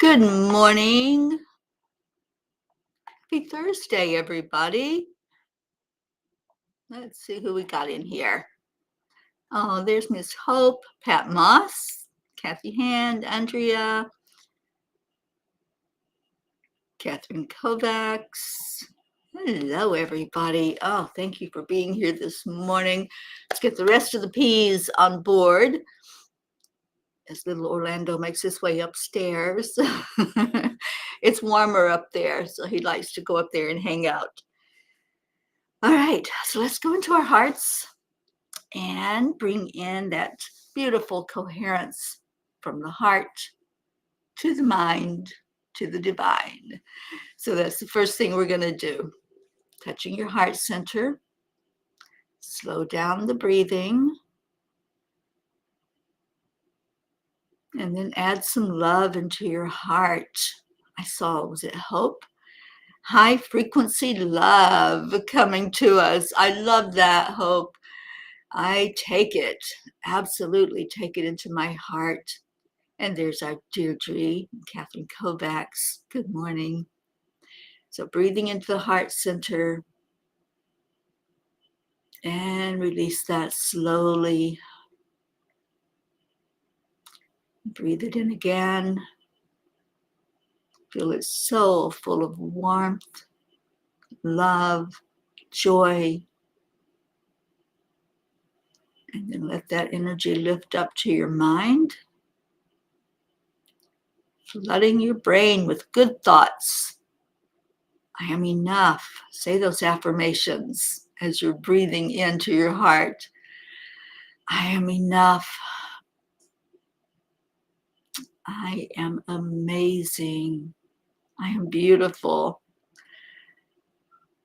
Good morning. Happy Thursday, everybody. Let's see who we got in here. Oh, there's Miss Hope, Pat Moss, Kathy Hand, Andrea, Catherine Kovacs. Hello, everybody. Oh, thank you for being here this morning. Let's get the rest of the P's on board as little Orlando makes his way upstairs. It's warmer up there, so he likes to go up there and hang out. All right, so let's go into our hearts and bring in that beautiful coherence from the heart to the mind to the divine. So that's the first thing we're going to do. Touching your heart center. Slow down the breathing. And then add some love into your heart. I saw, was it hope? High frequency love coming to us. I love that, Hope. I take it, absolutely take it into my heart. And there's our Deirdre, Catherine Kovacs. Good morning. So breathing into the heart center and release that slowly. Breathe it in again. Feel it so full of warmth, love, joy. And then let that energy lift up to your mind, flooding your brain with good thoughts. I am enough. Say those affirmations as you're breathing into your heart. I am enough. I am amazing. I am beautiful.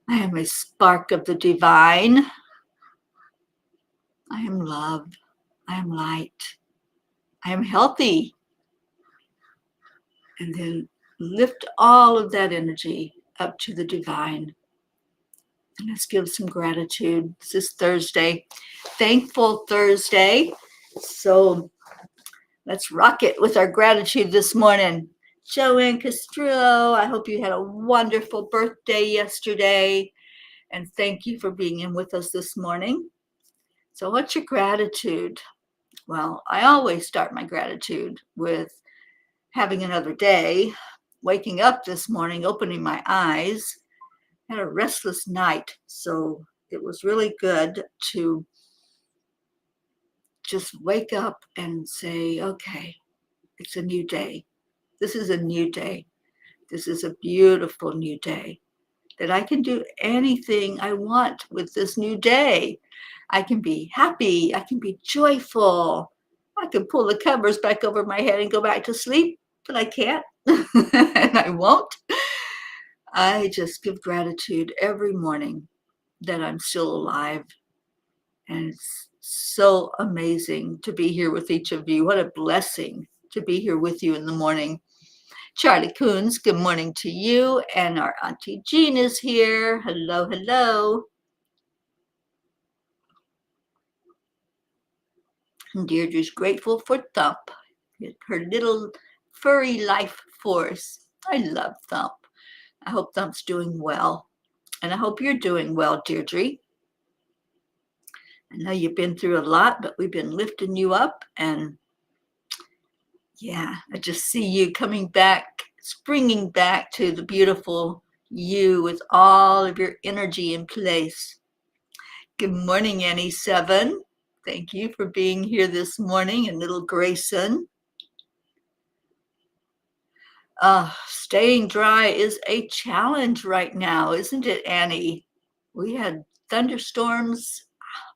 I am a spark of the divine. I am love. I am light. I am healthy. And then lift all of that energy up to the divine. And let's give some gratitude. This is Thursday, Thankful Thursday. So let's rock it with our gratitude this morning. Joanne Castrillo, I hope you had a wonderful birthday yesterday. And thank you for being in with us this morning. So what's your gratitude? Well, I always start my gratitude with having another day, waking up this morning, opening my eyes. Had a restless night, so it was really good to just wake up and say, okay, it's a new day. This is a new day. This is a beautiful new day, that I can do anything I want with this new day. I can be happy. I can be joyful. I can pull the covers back over my head and go back to sleep, but I can't, and I won't. I just give gratitude every morning that I'm still alive. And it's so amazing to be here with each of you. What a blessing to be here with you in the morning. Charlie Coons, good morning to you. And our Auntie Jean is here. Hello, hello. And Deirdre's grateful for Thump, her little furry life force. I love Thump. I hope Thump's doing well. And I hope you're doing well, Deirdre. I know you've been through a lot, but we've been lifting you up. And yeah, I just see you coming back, springing back to the beautiful you with all of your energy in place. Good morning, Annie 7. Thank you for being here this morning, and little Grayson. Staying dry is a challenge right now, isn't it, Annie? We had thunderstorms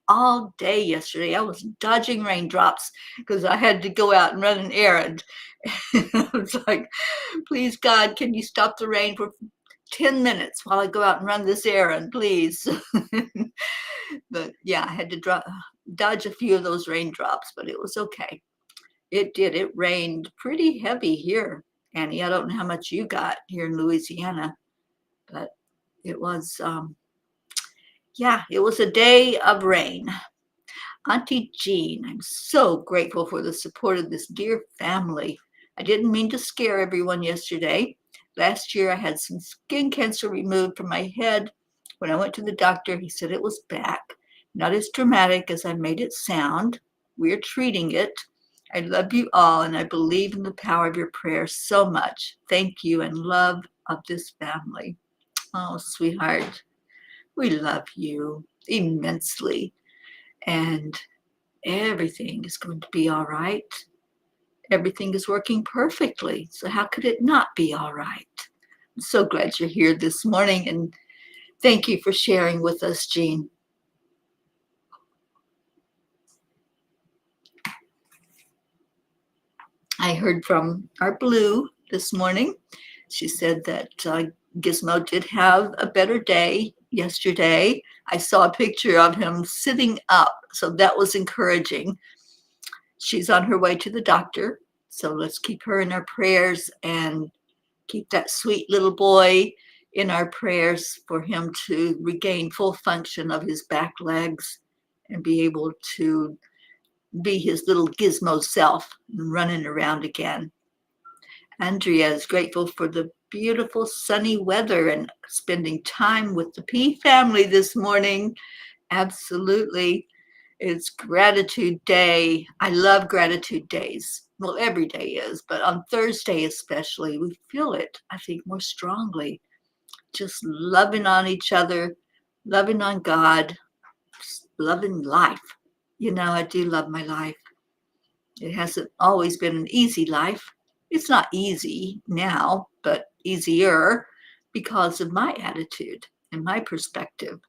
all day yesterday. I was dodging raindrops because I had to go out and run an errand. I was like, please, God, can you stop the rain for 10 minutes while I go out and run this errand, please? But yeah, I had to dodge a few of those raindrops, but it was okay. It did. It rained pretty heavy here, Annie. I don't know how much you got here in Louisiana, but it was, it was a day of rain. Auntie Jean, I'm so grateful for the support of this dear family I didn't mean to scare everyone yesterday. Last year, I had some skin cancer removed from my head. When I went to the doctor, he said it was back. Not as dramatic as I made it sound. We're treating it. I love you all, and I believe in the power of your prayers so much. Thank you, and love of this family. Oh, sweetheart, we love you immensely, and everything is going to be all right. Everything is working perfectly, so how could it not be all right? I'm so glad you're here this morning, and thank you for sharing with us, Jean. I heard from our Blue this morning. She said that Gizmo did have a better day yesterday. I saw a picture of him sitting up, so that was encouraging. She's on her way to the doctor, so let's keep her in our prayers and keep that sweet little boy in our prayers for him to regain full function of his back legs and be able to be his little gizmo self running around again. Andrea is grateful for the beautiful sunny weather and spending time with the P family this morning. Absolutely. It's gratitude day. I love gratitude days. Well, every day is, but on Thursday especially, we feel it, I think, more strongly. Just loving on each other, loving on God, loving life. I do love my life. It hasn't always been an easy life. It's not easy now, but easier because of my attitude and my perspective.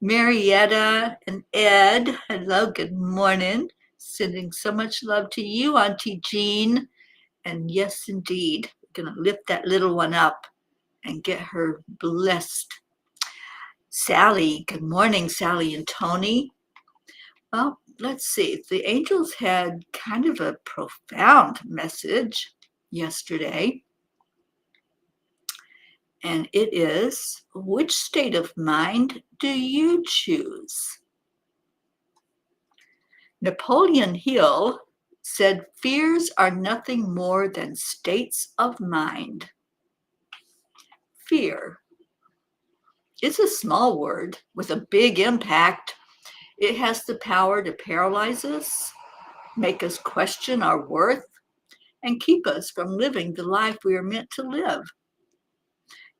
Marietta and Ed, hello, good morning. Sending so much love to you, Auntie Jean. And yes, indeed, we're going to lift that little one up and get her blessed. Sally, good morning, Sally and Tony. Well, let's see. The angels had kind of a profound message yesterday. And it is, which state of mind do you choose? Napoleon Hill said, fears are nothing more than states of mind. Fear. It's a small word with a big impact. It has the power to paralyze us, make us question our worth, and keep us from living the life we are meant to live.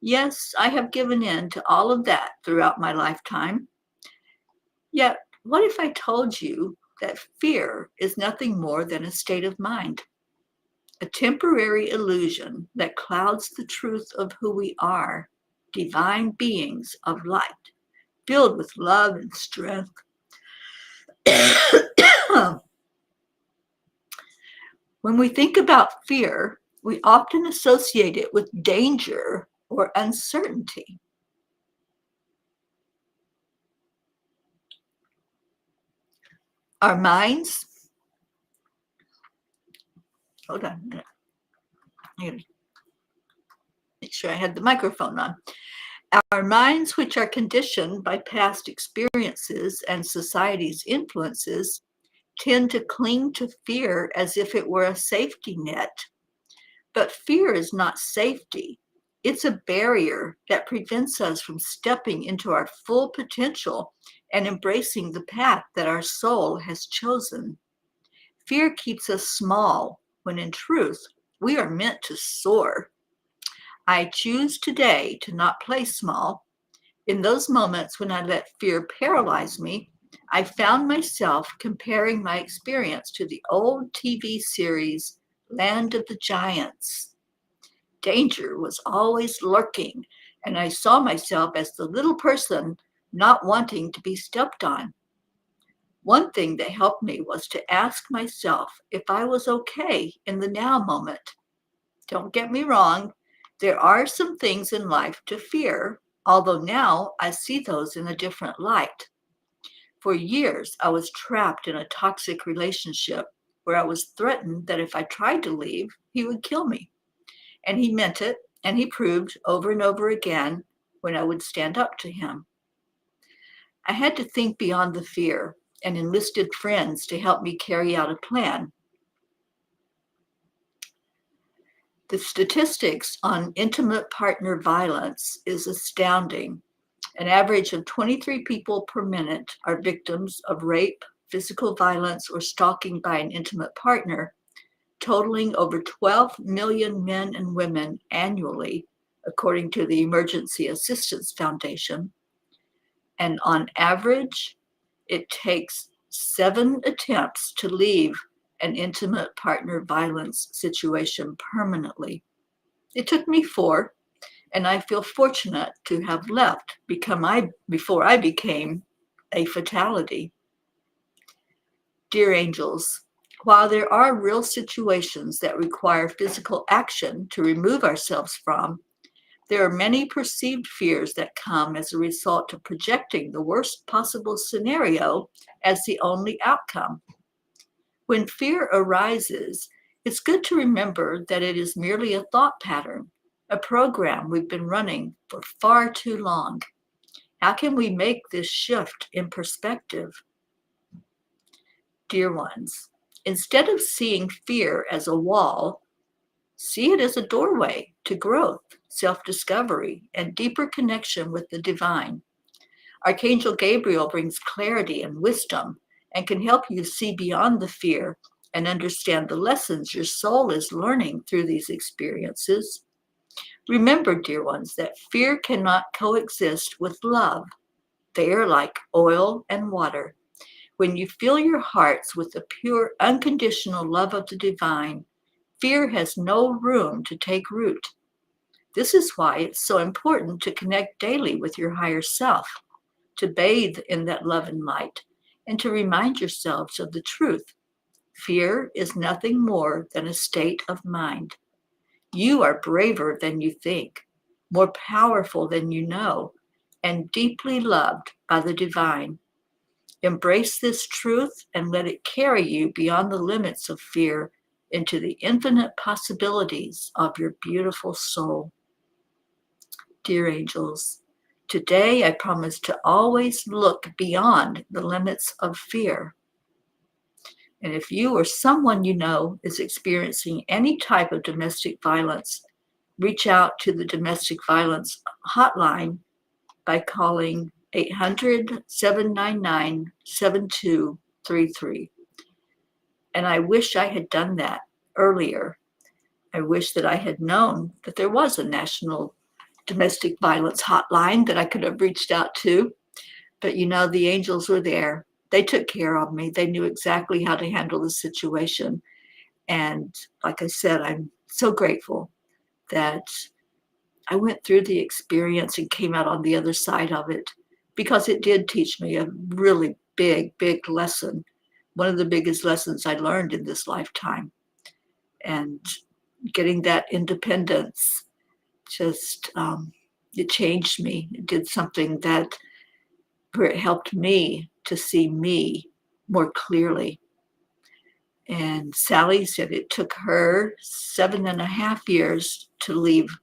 Yes, I have given in to all of that throughout my lifetime. Yet, what if I told you that fear is nothing more than a state of mind? A temporary illusion that clouds the truth of who we are, divine beings of light, filled with love and strength. When we think about fear, we often associate it with danger or uncertainty. Our minds, hold on a minute. I gotta make sure I had the microphone on. Our minds, which are conditioned by past experiences and society's influences, tend to cling to fear as if it were a safety net. But fear is not safety. It's a barrier that prevents us from stepping into our full potential and embracing the path that our soul has chosen. Fear keeps us small, when in truth, we are meant to soar. I choose today to not play small. In those moments when I let fear paralyze me, I found myself comparing my experience to the old TV series Land of the Giants. Danger was always lurking, and I saw myself as the little person not wanting to be stepped on. One thing that helped me was to ask myself if I was okay in the now moment. Don't get me wrong, there are some things in life to fear, although now I see those in a different light. For years, I was trapped in a toxic relationship where I was threatened that if I tried to leave, he would kill me. And he meant it, and he proved over and over again when I would stand up to him. I had to think beyond the fear and enlisted friends to help me carry out a plan. The statistics on intimate partner violence is astounding. An average of 23 people per minute are victims of rape, physical violence, or stalking by an intimate partner, totaling over 12 million men and women annually, according to the Emergency Assistance Foundation. And on average, it takes 7 attempts to leave an intimate partner violence situation permanently. It took me 4, and I feel fortunate to have left before I became a fatality. Dear angels, while there are real situations that require physical action to remove ourselves from, there are many perceived fears that come as a result of projecting the worst possible scenario as the only outcome. When fear arises, it's good to remember that it is merely a thought pattern, a program we've been running for far too long. How can we make this shift in perspective? Dear ones, instead of seeing fear as a wall, see it as a doorway to growth, self-discovery, and deeper connection with the divine. Archangel Gabriel brings clarity and wisdom and can help you see beyond the fear and understand the lessons your soul is learning through these experiences. Remember, dear ones, that fear cannot coexist with love. They are like oil and water. When you fill your hearts with the pure, unconditional love of the divine, fear has no room to take root. This is why it's so important to connect daily with your higher self, to bathe in that love and light, and to remind yourselves of the truth. Fear is nothing more than a state of mind. You are braver than you think, more powerful than you know, and deeply loved by the divine. Embrace this truth and let it carry you beyond the limits of fear into the infinite possibilities of your beautiful soul. Dear angels, today I promise to always look beyond the limits of fear. And if you or someone you know is experiencing any type of domestic violence, reach out to the domestic violence hotline by calling 800-799-7233. And I wish I had done that earlier. I wish that I had known that there was a national domestic violence hotline that I could have reached out to. But the angels were there. They took care of me. They knew exactly how to handle the situation. And like I said, I'm so grateful that I went through the experience and came out on the other side of it, because it did teach me a really big, big lesson. One of the biggest lessons I learned in this lifetime. And getting that independence just, it changed me. It did something where it helped me to see me more clearly. And Sally said it took her 7.5 years to leave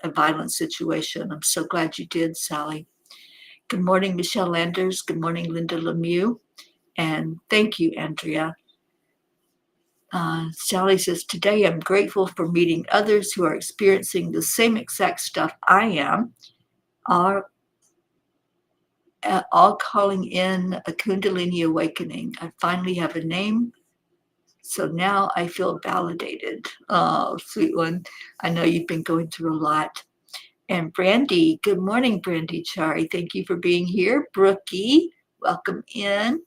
a violent situation. I'm so glad you did, Sally. Good morning, Michelle Landers. Good morning, Linda Lemieux. And thank you, Andrea. Sally says, today I'm grateful for meeting others who are experiencing the same exact stuff I am, all calling in a Kundalini awakening. I finally have a name, so now I feel validated. Oh, sweet one. I know you've been going through a lot. And Brandy, good morning, Brandy Chari. Thank you for being here. Brookie, welcome in.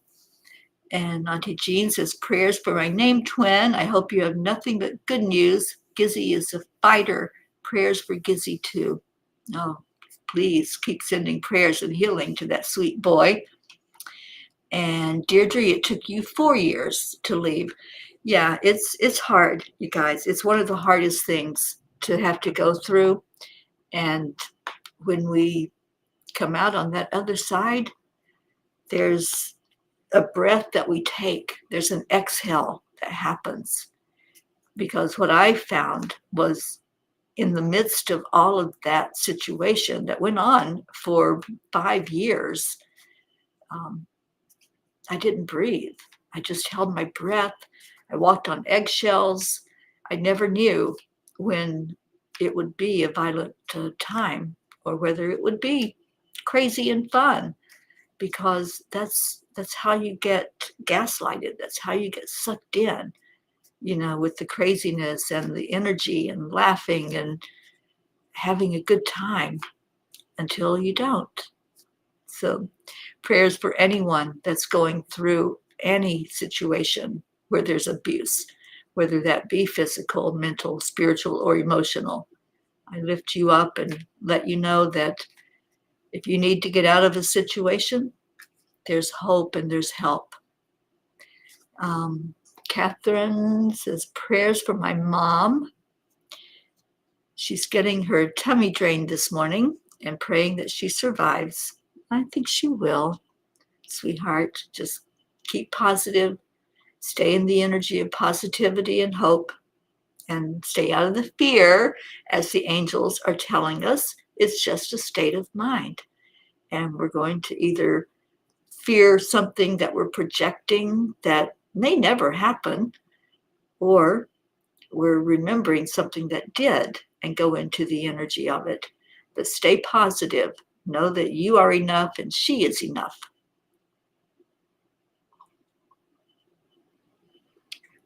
And Auntie Jean says, prayers for my name twin. I hope you have nothing but good news. Gizzy is a fighter. Prayers for Gizzy too. Oh, please keep sending prayers and healing to that sweet boy. And Deirdre, it took you 4 years to leave. Yeah, it's hard, you guys. It's one of the hardest things to have to go through. And when we come out on that other side, there's a breath that we take. There's an exhale that happens. Because what I found was, in the midst of all of that situation that went on for 5 years, I didn't breathe. I just held my breath. I walked on eggshells. I never knew when it would be a violent time, or whether it would be crazy and fun, because that's how you get gaslighted. That's how you get sucked in, with the craziness and the energy and laughing and having a good time until you don't. So, prayers for anyone that's going through any situation where there's abuse, whether that be physical, mental, spiritual, or emotional. I lift you up and let you know that if you need to get out of a situation, there's hope and there's help. Um, Catherine says, prayers for my mom. She's getting her tummy drained this morning and praying that she survives. I think she will, sweetheart. Just keep positive, stay in the energy of positivity and hope, and stay out of the fear, as the angels are telling us. It's just a state of mind. And we're going to either fear something that we're projecting that may never happen, or we're remembering something that did and go into the energy of it. But stay positive. Know that you are enough and she is enough.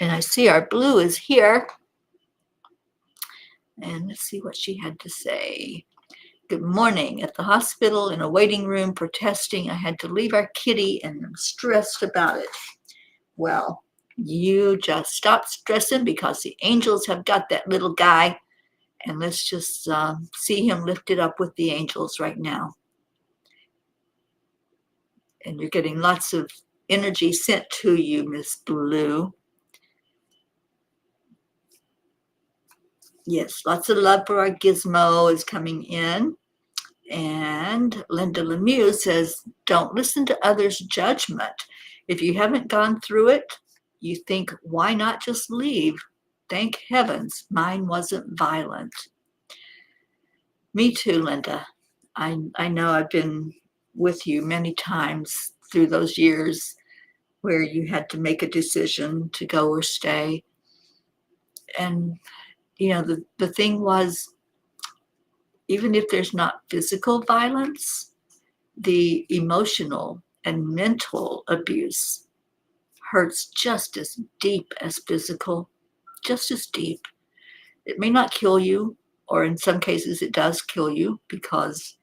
And I see our Blue is here. And let's see what she had to say. Good morning. At the hospital in a waiting room for testing, I had to leave our kitty and I'm stressed about it. Well, you just stop stressing, because the angels have got that little guy. And let's just see him lifted up with the angels right now. And you're getting lots of energy sent to you, Miss Blue. Yes, lots of love for our Gizmo is coming in. And Linda Lemieux says, don't listen to others' judgment. If you haven't gone through it, you think, why not just leave? Thank heavens mine wasn't violent. Me too, Linda. I know I've been with you many times through those years where you had to make a decision to go or stay. And, the thing was, even if there's not physical violence, the emotional and mental abuse hurts just as deep as physical, just as deep. It may not kill you, or in some cases it does kill you, because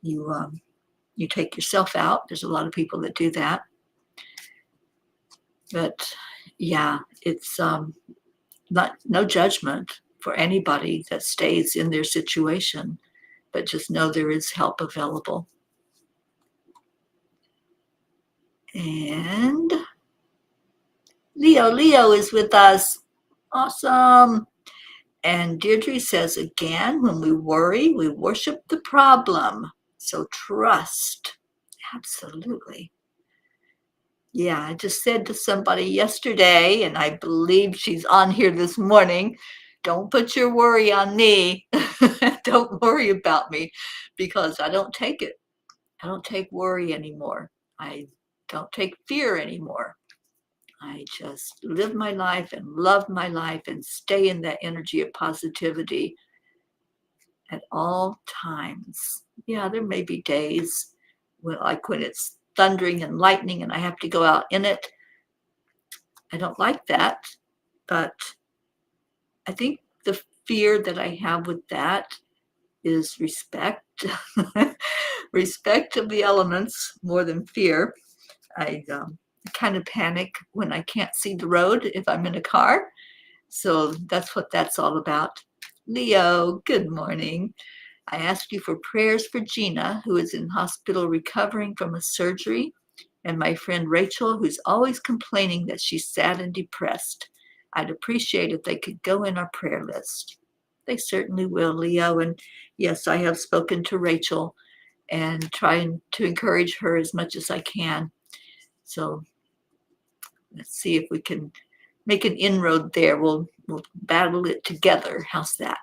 you take yourself out. There's a lot of people that do that. But yeah, it's no judgment for anybody that stays in their situation, but just know there is help available. And Leo is with us. Awesome. And Deirdre says, again, when we worry, we worship the problem. So trust. Absolutely. Yeah, I just said to somebody yesterday, and I believe she's on here this morning, don't put your worry on me. Don't worry about me, because I don't take it. I don't take worry anymore. I don't take fear anymore. I just live my life and love my life and stay in that energy of positivity at all times. Yeah, there may be days when it's thundering and lightning and I have to go out in it. I don't like that, but I think the fear that I have with that is respect. Respect of the elements more than fear. I kind of panic when I can't see the road if I'm in a car. So that's what that's all about. Leo, good morning. I asked you for prayers for Gina, who is in hospital recovering from a surgery, and my friend Rachel, who's always complaining that she's sad and depressed. I'd appreciate if they could go in our prayer list. They certainly will, Leo. And yes, I have spoken to Rachel and trying to encourage her as much as I can. So let's see if we can make an inroad there. We'll battle it together. How's that?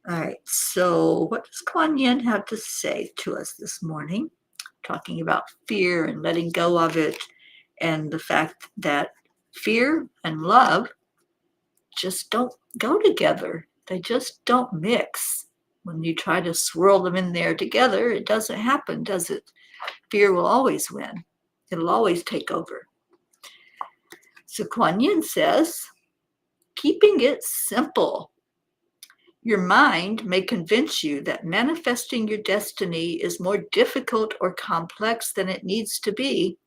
All right, so what does Kuan Yin have to say to us this morning? Talking about fear and letting go of it, and the fact that fear and love just don't go together. They just don't mix. When you try to swirl them in there together, it doesn't happen, does it? Fear will always win. It'll always take over. So Kuan Yin says, keeping it simple. Your mind may convince you that manifesting your destiny is more difficult or complex than it needs to be,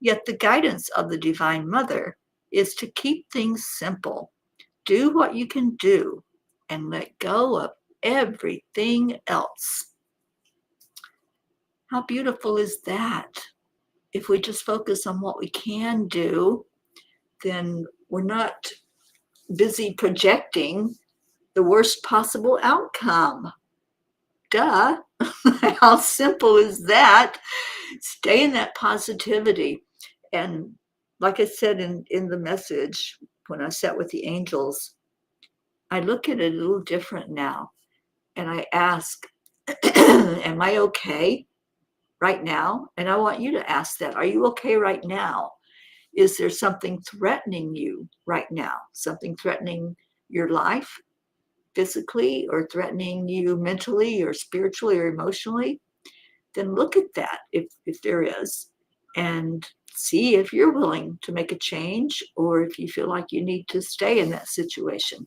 yet the guidance of the Divine Mother is to keep things simple. Do what you can do and let go of everything else. How beautiful is that? If we just focus on what we can do, then we're not busy projecting the worst possible outcome. Duh. How simple is that? Stay in that positivity. And like I said in the message, when I sat with the angels, I look at it a little different now. And I ask, am I okay right now? And I want you to ask that. Are you okay right now? Is there something threatening you right now? Something threatening your life physically, or threatening you mentally or spiritually or emotionally? Then look at that if there is, and see if you're willing to make a change, or if you feel like you need to stay in that situation.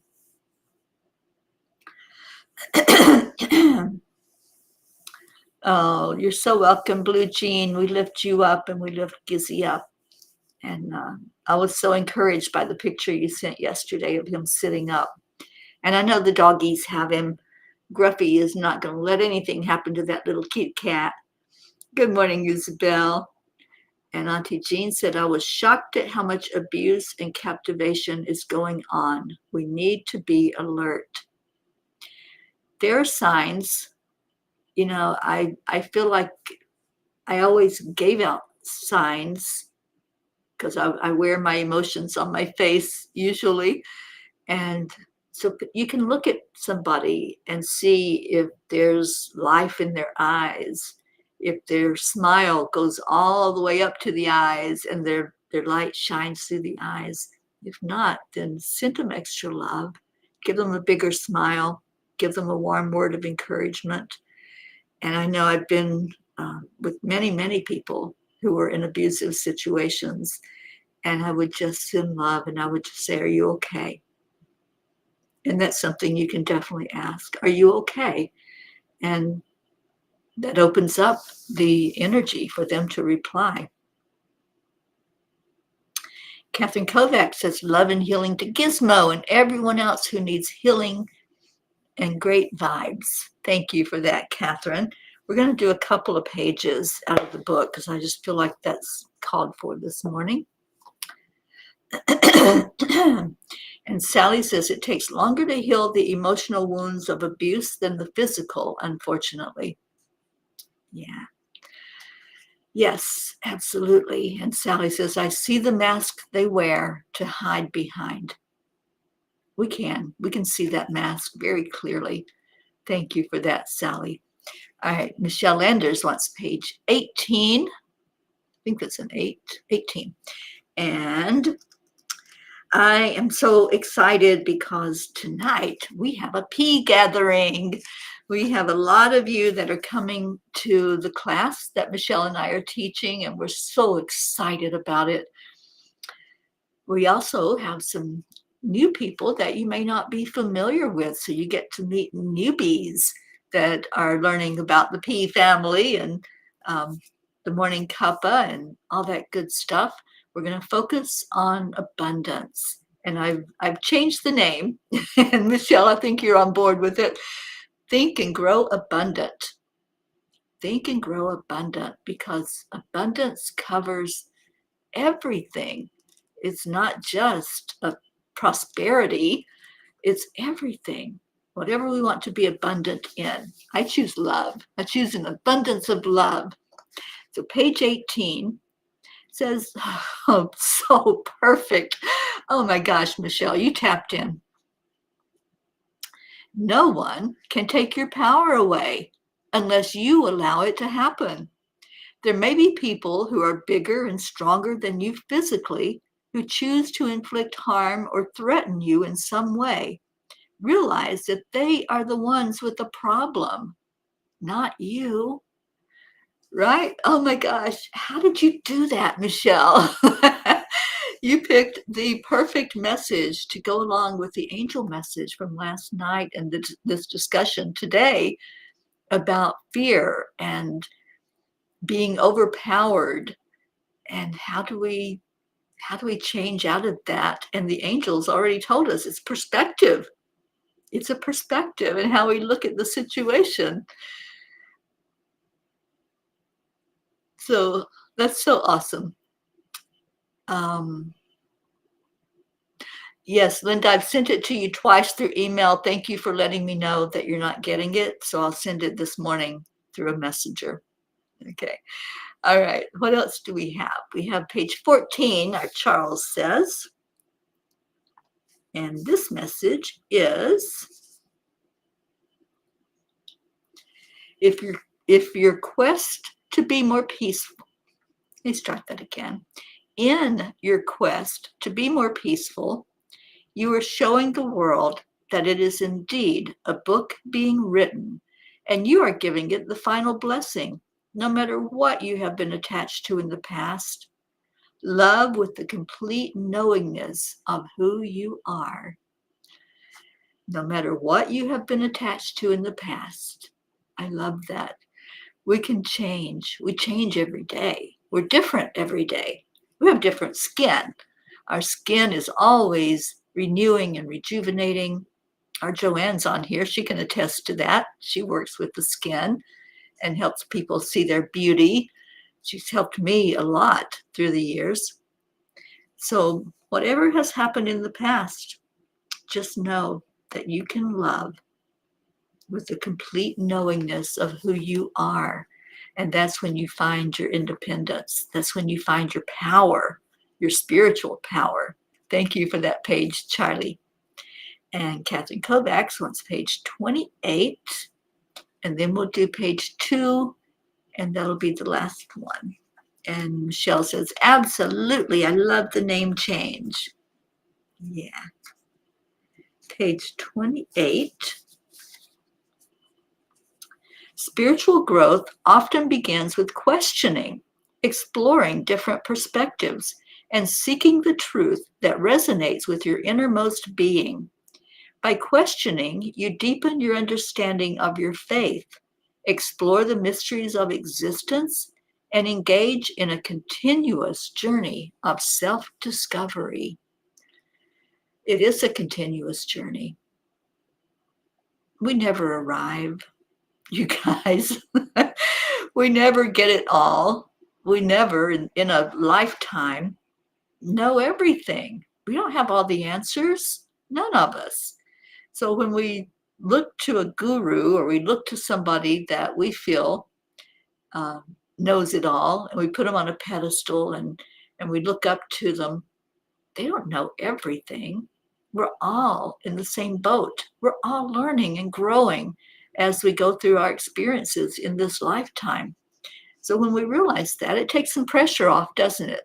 Oh, you're so welcome, Blue Jean. We lift you up and we lift Gizzy up. And I was so encouraged by the picture you sent yesterday of him sitting up. And I know the doggies have him. Gruffy is not going to let anything happen to that little cute cat. Good morning, Isabel. And Auntie Jean said, I was shocked at how much abuse and captivation is going on. We need to be alert. There are signs. I feel like I always gave out signs because I wear my emotions on my face usually. And so you can look at somebody and see if there's life in their eyes, if their smile goes all the way up to the eyes and their light shines through the eyes. If not, then send them extra love, give them a bigger smile, give them a warm word of encouragement. And I know I've been with many, many people who were in abusive situations, and I would just send love and I would just say, are you okay? And that's something you can definitely ask. Are you okay? And that opens up the energy for them to reply. Catherine Kovac says, love and healing to Gizmo and everyone else who needs healing and great vibes. Thank you for that, Catherine. We're going to do a couple of pages out of the book because I just feel like that's called for this morning. And Sally says it takes longer to heal the emotional wounds of abuse than the physical, unfortunately. Yeah. Yes, absolutely. And Sally says, I see the mask they wear to hide behind. We can see that mask very clearly. Thank you for that, Sally. All right, Michelle Landers wants page 18. I think that's an 18. And I am so excited because tonight we have a pea gathering. We have a lot of you that are coming to the class that Michelle and I are teaching, and we're so excited about it. We also have some new people that you may not be familiar with, so you get to meet newbies that are learning about the pea family and the Morning Cuppa and all that good stuff. We're going to focus on abundance. And I've changed the name. And Michelle, I think you're on board with it. Think and grow abundant. Think and grow abundant, because abundance covers everything. It's not just a prosperity. It's everything. Whatever we want to be abundant in. I choose love. I choose an abundance of love. So page 18 says, oh, so perfect. Oh my gosh, Michelle, you tapped in. No one can take your power away unless you allow it to happen. There may be people who are bigger and stronger than you physically, who choose to inflict harm or threaten you in some way, realize that they are the ones with the problem, not you. Right? Oh my gosh. How did you do that, Michelle? You picked the perfect message to go along with the angel message from last night and this discussion today about fear and being overpowered, and how do we change out of that. And the angels already told us it's perspective. It's a perspective and how we look at the situation. So that's so awesome. Yes, Linda, I've sent it to you twice through email. Thank you for letting me know that you're not getting it. So I'll send it this morning through a messenger. Okay. All right. What else do we have? We have page 14, our Charles says. And this message is, if your quest to be more peaceful, let me start that again. In your quest to be more peaceful, you are showing the world that it is indeed a book being written, and you are giving it the final blessing, no matter what you have been attached to in the past. Love with the complete knowingness of who you are. No matter what you have been attached to in the past. I love that. We can change. We change every day. We're different every day. We have different skin. Our skin is always renewing and rejuvenating. Our Joanne's on here. She can attest to that. She works with the skin and helps people see their beauty. She's helped me a lot through the years. So whatever has happened in the past, just know that you can love with the complete knowingness of who you are. And that's when you find your independence. That's when you find your power, your spiritual power. Thank you for that page, Charlie. And Catherine Kovacs wants page 28. And then we'll do page 2, and that'll be the last one. And Michelle says, absolutely, I love the name change. Yeah. Page 28. Spiritual growth often begins with questioning, exploring different perspectives, and seeking the truth that resonates with your innermost being. By questioning, you deepen your understanding of your faith, explore the mysteries of existence, and engage in a continuous journey of self-discovery. It is a continuous journey. We never arrive, you guys. We never get it all. We never, in a lifetime, know everything. We don't have all the answers. None of us. So when we look to a guru, or we look to somebody that we feel knows it all, and we put them on a pedestal and we look up to them, they don't know everything. We're all in the same boat. We're all learning and growing as we go through our experiences in this lifetime. So when we realize that, it takes some pressure off, doesn't it?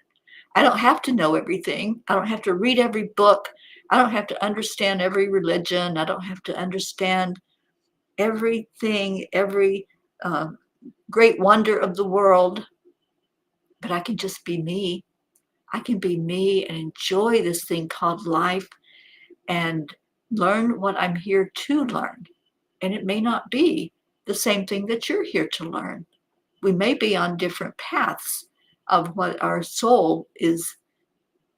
I don't have to know everything. I don't have to read every book. I don't have to understand every religion. I don't have to understand everything, every great wonder of the world. But I can just be me. I can be me and enjoy this thing called life and learn what I'm here to learn. And it may not be the same thing that you're here to learn. We may be on different paths of what our soul is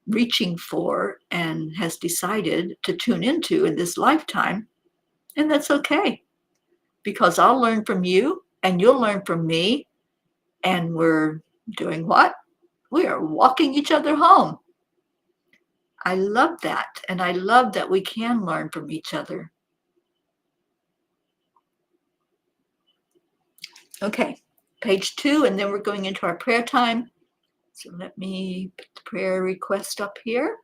reaching for and has decided to tune into in this lifetime. And that's okay, because I'll learn from you and you'll learn from me. And we're doing what? We are walking each other home. I love that. And I love that we can learn from each other. Okay, page 2, and then we're going into our prayer time. So let me put the prayer request up here.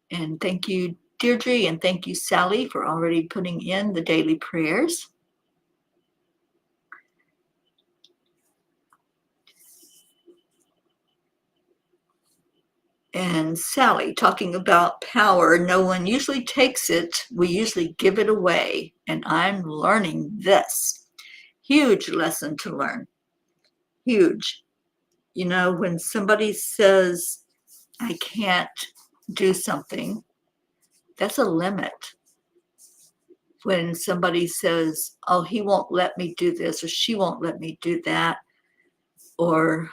And thank you, Deirdre, and thank you, Sally, for already putting in the daily prayers. And Sally talking about power. No one usually takes it. We usually give it away. And I'm learning this. Huge lesson to learn. Huge. You know, when somebody says, I can't do something, that's a limit. When somebody says, oh, he won't let me do this, or she won't let me do that, or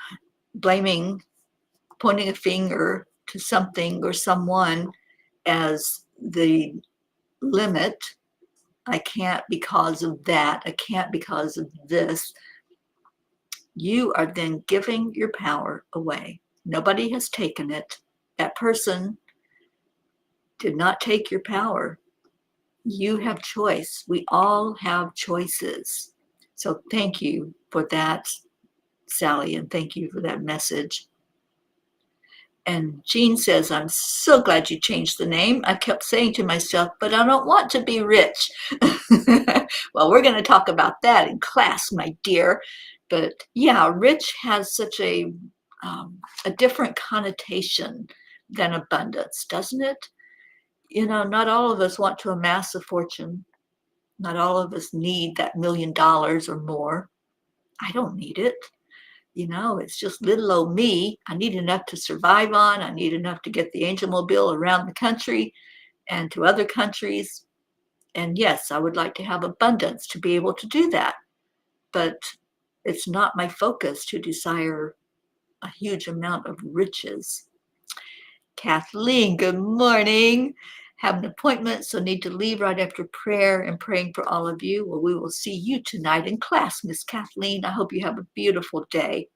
blaming, pointing a finger to something or someone as the limit, I can't because of that, I can't because of this, you are then giving your power away. Nobody has taken it. That person did not take your power. You have choice. We all have choices. So thank you for that, Sally, and thank you for that message. And Jean says, I'm so glad you changed the name. I kept saying to myself, but I don't want to be rich. Well, we're going to talk about that in class, my dear. But yeah, rich has such a different connotation than abundance, doesn't it? You know, not all of us want to amass a fortune. Not all of us need that $1 million or more. I don't need it. You know, it's just little old me. I need enough to survive on. I need enough to get the Angel Mobile around the country and to other countries. And yes, I would like to have abundance to be able to do that. But it's not my focus to desire a huge amount of riches. Kathleen, good morning. Have an appointment, so need to leave right after prayer and praying for all of you. Well, we will see you tonight in class, Miss Kathleen. I hope you have a beautiful day.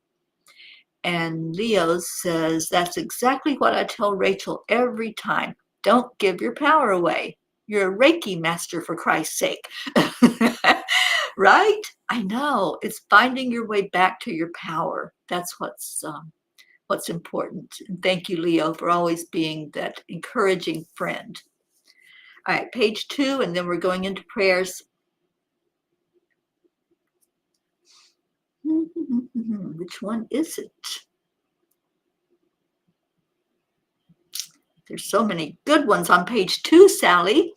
And Leo says, that's exactly what I tell Rachel every time. Don't give your power away. You're a Reiki master, for Christ's sake. Right? I know. It's finding your way back to your power. That's what's important. And thank you, Leo, for always being that encouraging friend. All right, page 2, and then we're going into prayers. Which one is it? There's so many good ones on page 2, Sally.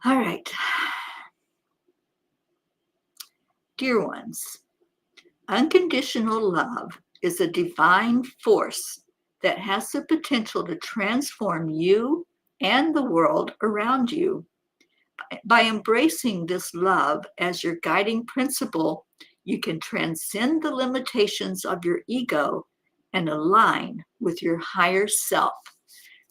All right. Dear ones, unconditional love is a divine force that has the potential to transform you and the world around you. By embracing this love as your guiding principle, you can transcend the limitations of your ego and align with your higher self,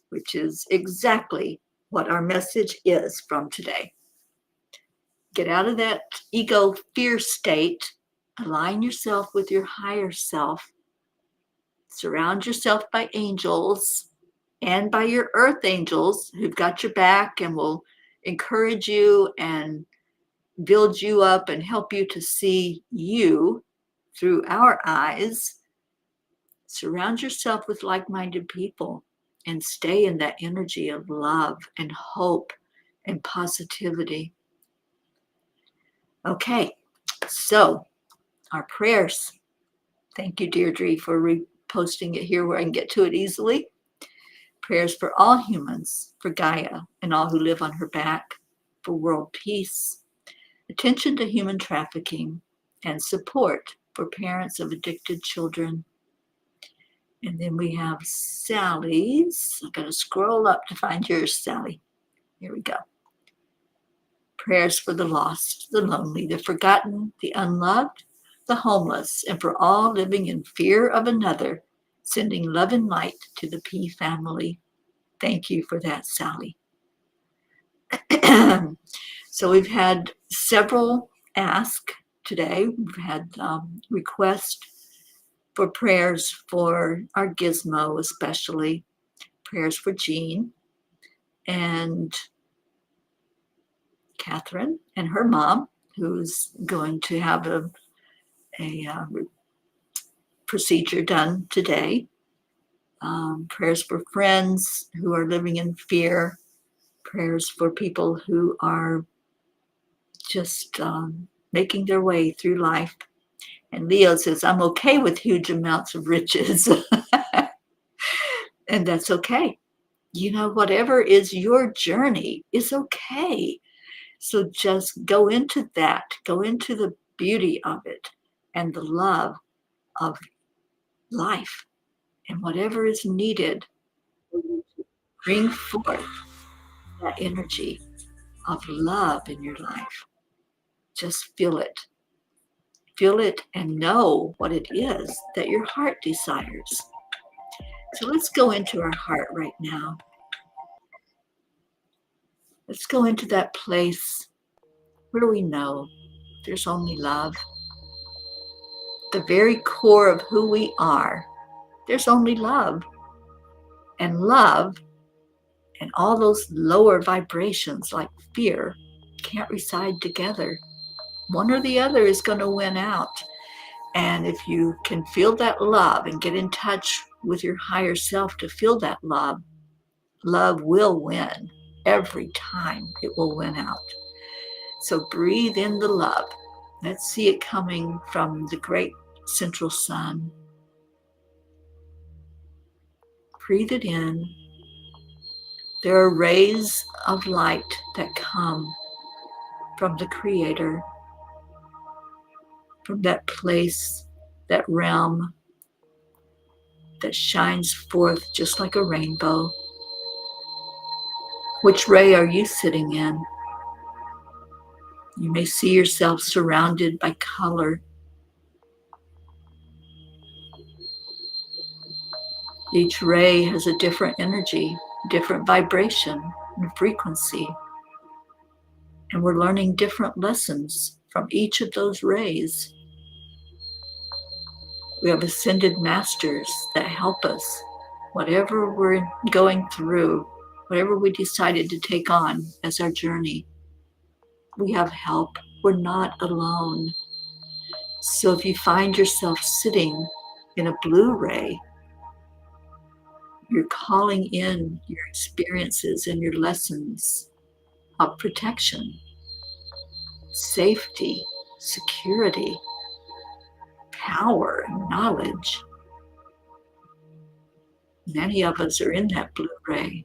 which is exactly what our message is from today. Get out of that ego fear state, align yourself with your higher self, surround yourself by angels and by your earth angels who've got your back and will encourage you and build you up and help you to see you through our eyes. Surround yourself with like-minded people and stay in that energy of love and hope and positivity. Okay, so our prayers. Thank you, Deirdre, for reposting it here where I can get to it easily. Prayers for all humans, for Gaia and all who live on her back, for world peace, attention to human trafficking, and support for parents of addicted children. And then we have Sally's. I've got to scroll up to find yours, Sally. Here we go. Prayers for the lost, the lonely, the forgotten, the unloved, the homeless, and for all living in fear of another, sending love and light to the P family. Thank you for that, Sally. So we've had several ask today. We've had requests for prayers for our gizmo, especially prayers for Jean and Catherine and her mom, who's going to have a procedure done today. Prayers for friends who are living in fear. Prayers for people who are just making their way through life. And Leo says, I'm okay with huge amounts of riches. And that's okay. Whatever is your journey is okay. So just go into that, go into the beauty of it and the love of life and whatever is needed to bring forth that energy of love in your life. Just feel it. Feel it and know what it is that your heart desires. So let's go into our heart right now. Let's go into that place where we know there's only love. The very core of who we are, there's only love. And love and all those lower vibrations like fear can't reside together. One or the other is going to win out. And if you can feel that love and get in touch with your higher self to feel that love, love will win. Every time it will win out. So breathe in the love. Let's see it coming from the great central sun. Breathe it in. There are rays of light that come from the Creator, from that place, that realm that shines forth just like a rainbow. Which ray are you sitting in? You may see yourself surrounded by color. Each ray has a different energy, different vibration and frequency. And we're learning different lessons from each of those rays. We have ascended masters that help us, whatever we're going through, whatever we decided to take on as our journey. We have help. We're not alone. So if you find yourself sitting in a blue ray, you're calling in your experiences and your lessons of protection, safety, security, power, and knowledge. Many of us are in that blue ray.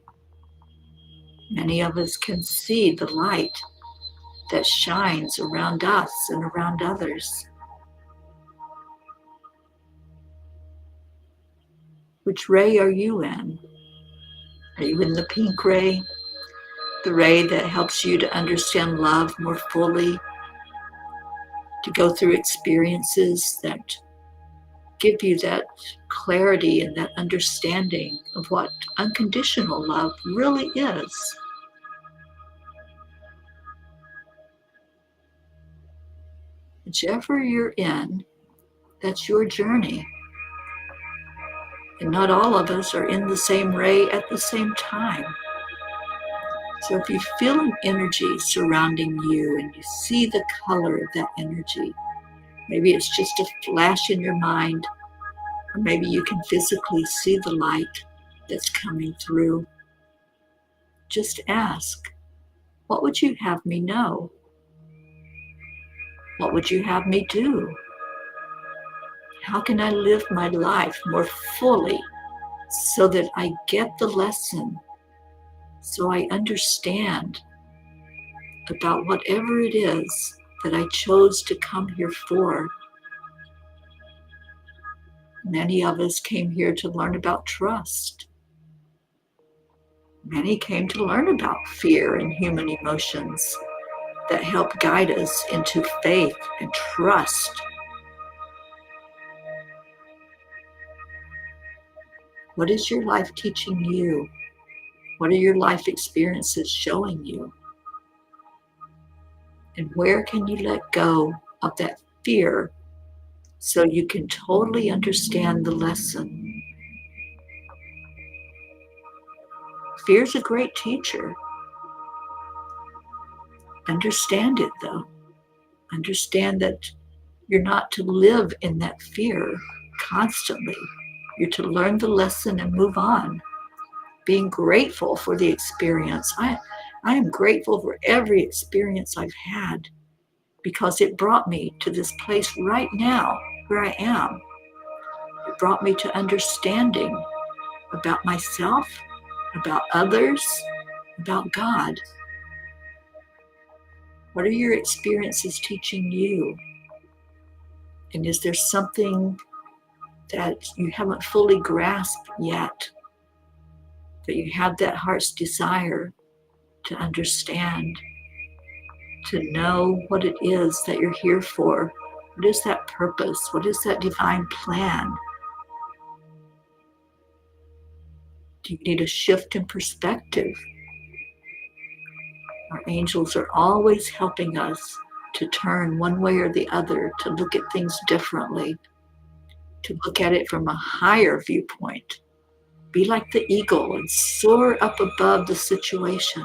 Many of us can see the light that shines around us and around others. Which ray are you in? Are you in the pink ray? The ray that helps you to understand love more fully, to go through experiences that give you that clarity and that understanding of what unconditional love really is. Whichever you're in, that's your journey. And not all of us are in the same ray at the same time. So if you feel an energy surrounding you and you see the color of that energy, maybe it's just a flash in your mind, or maybe you can physically see the light that's coming through. Just ask, what would you have me know? What would you have me do? How can I live my life more fully so that I get the lesson, so I understand about whatever it is that I chose to come here for? Many of us came here to learn about trust. Many came to learn about fear and human emotions that help guide us into faith and trust. What is your life teaching you? What are your life experiences showing you? And where can you let go of that fear so you can totally understand the lesson? Fear is a great teacher. Understand it though. Understand that you're not to live in that fear constantly. You're to learn the lesson and move on. Being grateful for the experience. I am grateful for every experience I've had because it brought me to this place right now where I am. It brought me to understanding about myself, about others, about God? What are your experiences teaching you? And is there something that you haven't fully grasped yet, that you have that heart's desire to understand, to know what it is that you're here for? What is that purpose? What is that divine plan? Do you need a shift in perspective? Our angels are always helping us to turn one way or the other, to look at things differently, to look at it from a higher viewpoint. Be like the eagle and soar up above the situation.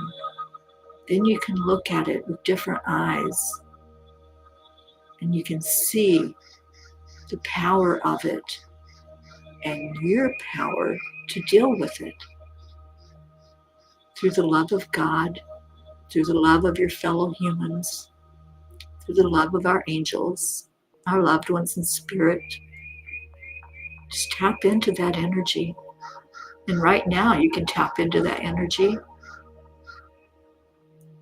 Then you can look at it with different eyes and you can see the power of it and your power to deal with it through the love of God, through the love of your fellow humans, through the love of our angels, our loved ones in spirit. Just tap into that energy. And right now you can tap into that energy.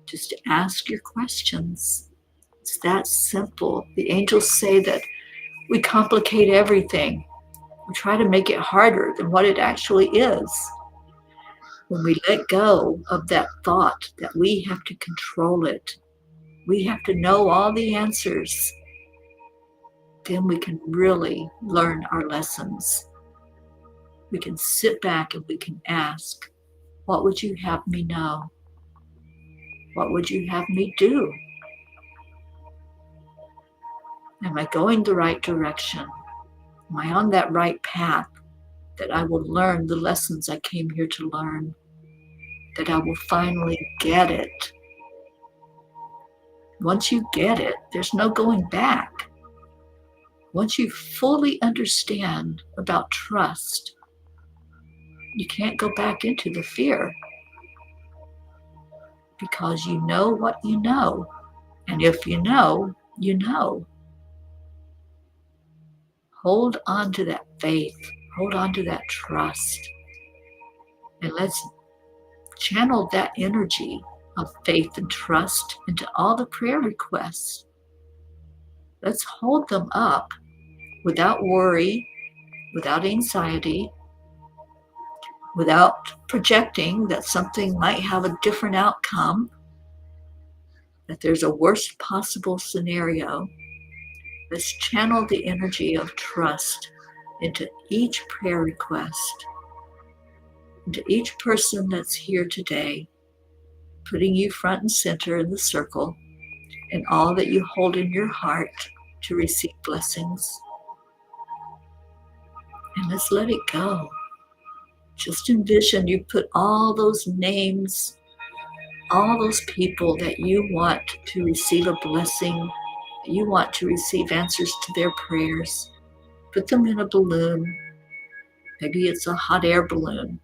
Just ask your questions. It's that simple. The angels say that we complicate everything. We try to make it harder than what it actually is. When we let go of that thought that we have to control it, we have to know all the answers, then we can really learn our lessons. We can sit back and we can ask, what would you have me know? What would you have me do? Am I going the right direction? Am I on that right path, that I will learn the lessons I came here to learn, that I will finally get it? Once you get it, there's no going back. Once you fully understand about trust, you can't go back into the fear, because you know what you know. And if you know, you know. Hold on to that faith. Hold on to that trust. And let's channel that energy of faith and trust into all the prayer requests. Let's hold them up without worry, without anxiety, without projecting that something might have a different outcome, that there's a worst possible scenario. Let's channel the energy of trust into each prayer request, into each person that's here today, putting you front and center in the circle, and all that you hold in your heart to receive blessings. And let's let it go. Just envision you put all those names, all those people that you want to receive a blessing, that you want to receive answers to their prayers. Put them in a balloon. Maybe it's a hot air balloon,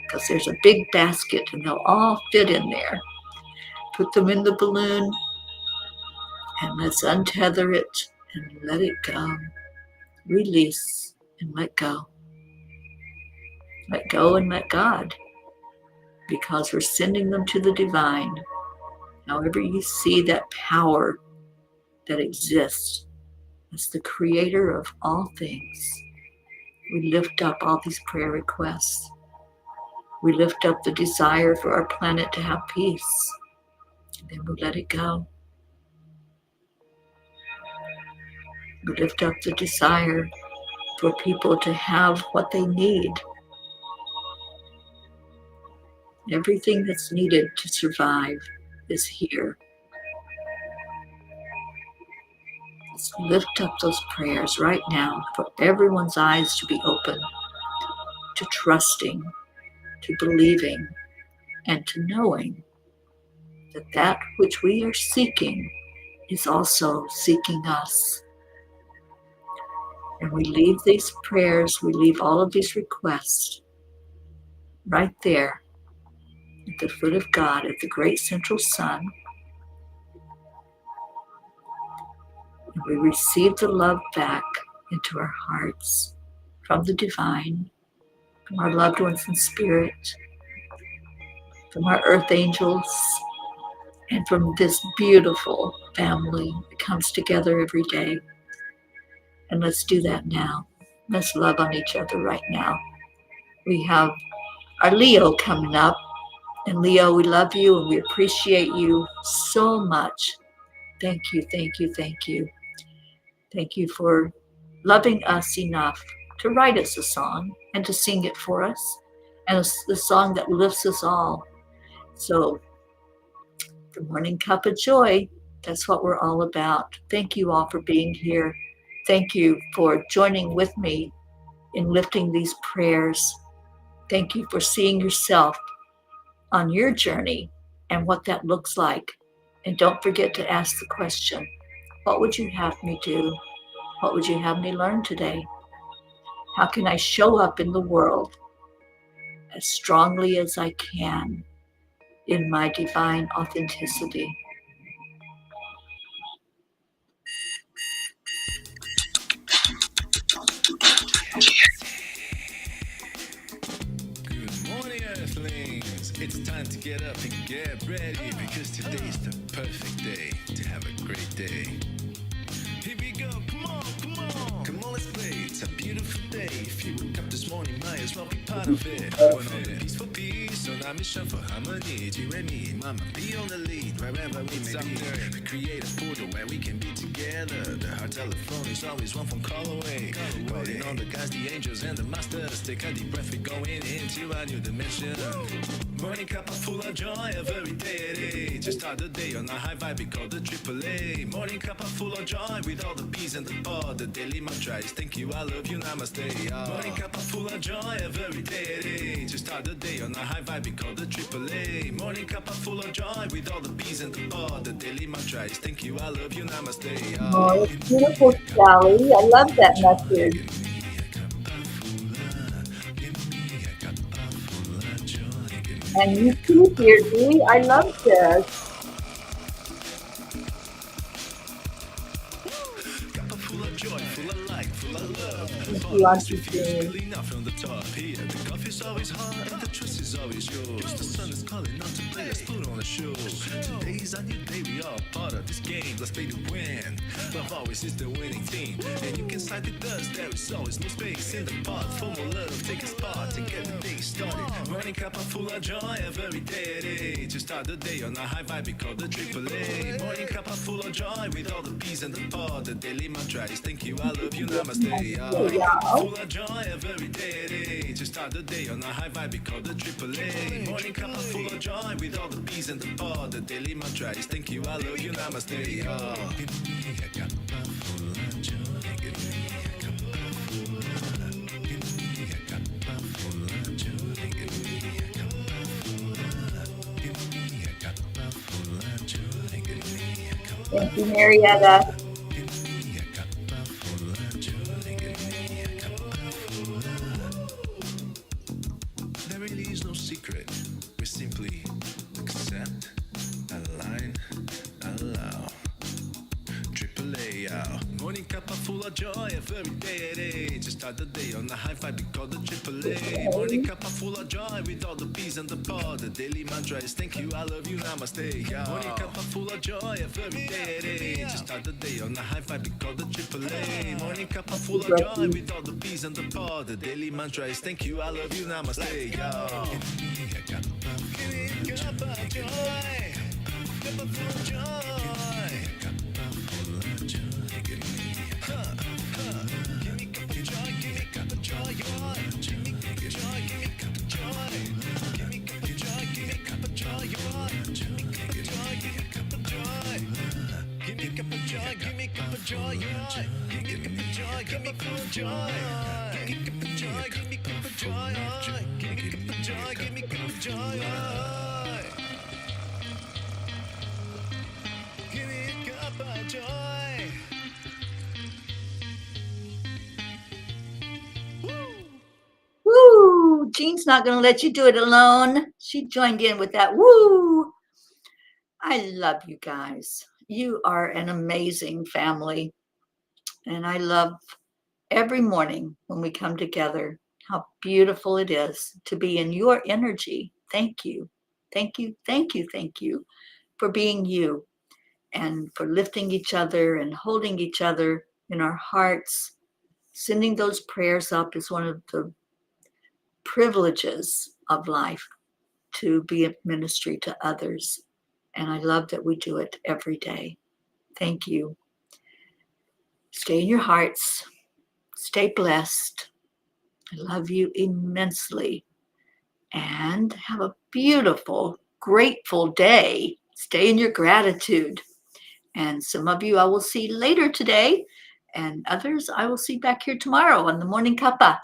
because there's a big basket and they'll all fit in there. Put them in the balloon and let's untether it and let it go. Release and let go. Let go and let God, because we're sending them to the divine. However you see that power that exists as the creator of all things, we lift up all these prayer requests. We lift up the desire for our planet to have peace, and then we let it go. We lift up the desire for people to have what they need. Everything that's needed to survive is here. Let's lift up those prayers right now for everyone's eyes to be open, to trusting, to believing, and to knowing that that which we are seeking is also seeking us. And we leave these prayers, we leave all of these requests right there at the foot of God, at the great central sun. And we receive the love back into our hearts from the divine. from our loved ones in spirit, from our earth angels, and from this beautiful family that comes together every day. And let's do that now. Let's love on each other right now. We have our Leo coming up. And Leo, we love you and we appreciate you so much. Thank you, thank you, thank you. Thank you for loving us enough to write us a song and to sing it for us. And it's the song that lifts us all. So, the Morning Cuppa Joy, that's what we're all about. Thank you all for being here. Thank you for joining with me in lifting these prayers. Thank you for seeing yourself on your journey and what that looks like. And don't forget to ask the question, what would you have me do? What would you have me learn today? How can I show up in the world as strongly as I can in my divine authenticity? Good morning, Earthlings. It's time to get up and get ready because today's the perfect day to have a great day. Here we go, come on, come on. Come on, let's play. It's a beautiful day. If you woke up this morning, might as well be part of it. We're on a peaceful peace, on a mission for harmony. You and me, mama, be on the lead wherever we may be. We create a portal where we can be together. The heart telephone is always one phone call away. Calling on the guys, the angels, and the masters. Take a deep breath, we're going into a new dimension. Morning cup full of joy, every day. Just start the day on a high vibe, we call the AAA. Morning cup full of joy with all the bees and the pod. The daily mantra is thank you, I love you, namaste. Morning cup full of joy, every day. Just start the day on a high vibe, we call the AAA. Morning cup full of joy with all the bees and the pod. The daily mantra is thank you, I love you, namaste. Oh, it's beautiful, Sally. I love that message. And you too, Deirdre. I love this. Full of joy, full of light, full of love. Thank you, Auntie Feels Jean. good enough from the top here. The coffee's always hot and the trust is always yours. The sun is calling out to play, let's put on a show. Today's a new day, we all part of this game. Let's play to win. Love always is the winning team. And you can side with us, there is always no space in the pot. For more love, take a spot and get the day started. Morning cup full of joy every day. Just start the day on a high vibe, we call the AAA. Morning cup full of joy with all the bees and the pod. The daily mantra is thank you, I love you, namaste. Morning cup full of joy every day. Just start the day on a high vibe, we call the AAA. Morning cup full of joy with all the bees and the pod. The daily mantra is thank you, I love you, namaste. Give me a cup full of joy. Give me a cup full of. Give me a cup full of joy. Give me a cup full of. Give me a cup full of joy. Give me a cup. Thank you, Marietta. Give me a cup full of joy. Give me a cup full of. There really is no secret. We simply accept, align, allow. AAA, morning cup full of joy every day. Just start the day on a high vibe, we call the AAA. Morning cup full of joy with all the bees and the pod. The daily mantra is thank you, I love you, namaste. Morning cup full of joy every day. Just start the day on a high vibe, we call the AAA. Morning cup full of joy with all the bees and the pod. The daily mantra is thank you, I love you, namaste. Give me a cup of joy. Cup of joy. Woo! Jean's not going to let you do it alone. She joined in with that woo. I love you guys. You are an amazing family. And I love every morning when we come together How beautiful it is to be in your energy. Thank you. Thank you. Thank you. Thank you for being you and for lifting each other and holding each other in our hearts. Sending those prayers up is one of the privileges of life, to be a ministry to others. And I love that we do it every day. Thank you. Stay in your hearts. Stay blessed. I love you immensely. And have a beautiful, grateful day. Stay in your gratitude. And some of you I will see later today, and others I will see back here tomorrow on the Morning Cuppa.